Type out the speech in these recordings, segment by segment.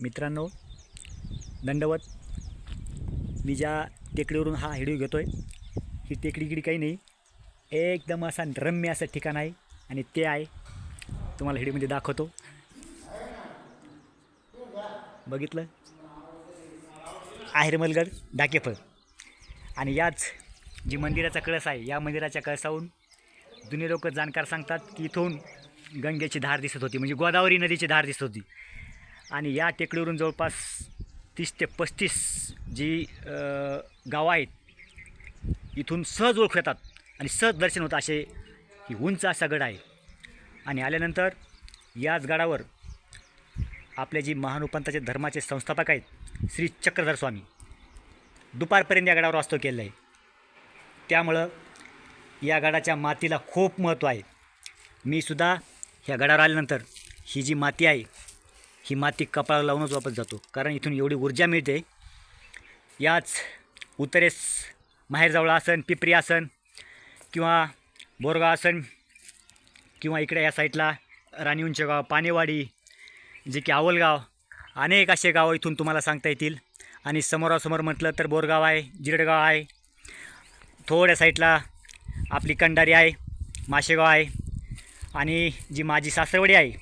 मित्रांनो, दंडवत. मी ज्या टेकडीवरून हा व्हिडिओ घेतो आहे, ही टेकडीगिडी काही नाही, एकदम असा रम्य असं ठिकाण आहे. आणि ते आहे तुम्हाला व्हिडिओमध्ये दाखवतो. बघितलं, आहेरमलगड ढाकेफळ. आणि याच जी मंदिराचा कळस आहे, या मंदिराच्या कळसाहून जुने लोक जाणकार सांगतात की इथून गंगेची धार दिसत होती, म्हणजे गोदावरी नदीची धार दिसत होती. आणि या टेकडीवरून जवळपास 30 ते 35 जी गावं आहेत, इथून सहज ओळखू येतात आणि सहज दर्शन होतं. असे ही उंच असा गड आहे. आणि आल्यानंतर याच गडावर आपले जी महानुपंथाचे धर्माचे संस्थापक आहेत श्री चक्रधर स्वामी, दुपारपर्यंत या गडावर वास्तव केलेलं आहे. त्यामुळं या गडाच्या मातीला खूप महत्त्व आहे. मी सुद्धा ह्या गडावर आल्यानंतर ही जी माती आहे, ही माती कपाळाला लावूनच वापस जातो, कारण इथून एवढी ऊर्जा मिळते. याच उत्तरेस माहेरजवळ आसन, पिपरी आसन किंवा बोरगाव आसन, किंवा इकडे या साईडला राणीउंचगाव, पानेवाडी, जे की आवलगाव, अनेक असे गावं इथून तुम्हाला सांगता येतील. आणि समोरासमोर म्हटलं तर बोरगाव आहे, जिरडगाव आहे, थोड्या साईडला आपली कंडारी आहे, माशेगाव आहे, आणि जी माझी सासरवाडी आहे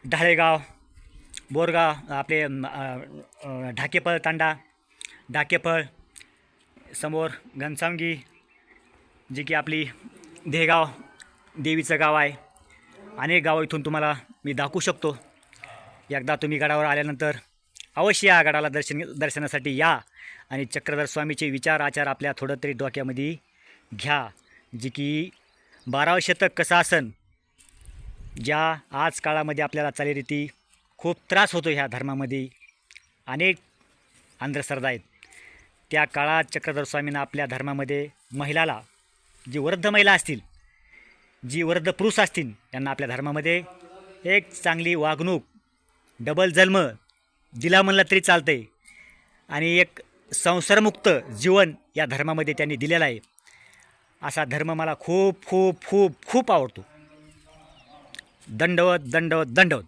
ढाळेगाव, बोरगाव, आपले ढाकेफळ तांडा, ढाकेफळ, समोर घनसावंगी, जी की आपली देगाव देवीचं गाव आहे. अनेक गावं इथून तुम्हाला मी दाखवू शकतो. एकदा तुम्ही गडावर आल्यानंतर अवश्य या गडाला दर्शनासाठी या आणि चक्रधर स्वामीचे विचार आचार आपल्या थोडं तरी डोक्यामध्ये घ्या. जी की 12वं शतक कसं असन, ज्या आज काळामध्ये आपल्याला चालीरीती खूप त्रास होतो, ह्या धर्मामध्ये अनेक अंधश्रद्धा आहेत. त्या काळात चक्रधर स्वामींना आपल्या धर्मामध्ये महिलाला, जी वृद्ध महिला असतील, जी वृद्ध पुरुष असतील, त्यांना आपल्या धर्मामध्ये एक चांगली वागणूक, डबल जन्म दिला म्हणलं तरी चालतंय, आणि एक संसारमुक्त जीवन या धर्मामध्ये त्यांनी दिलेलं आहे. असा धर्म मला खूप खूप खूप खूप आवडतो. दंडवत दंडवत दंडवत.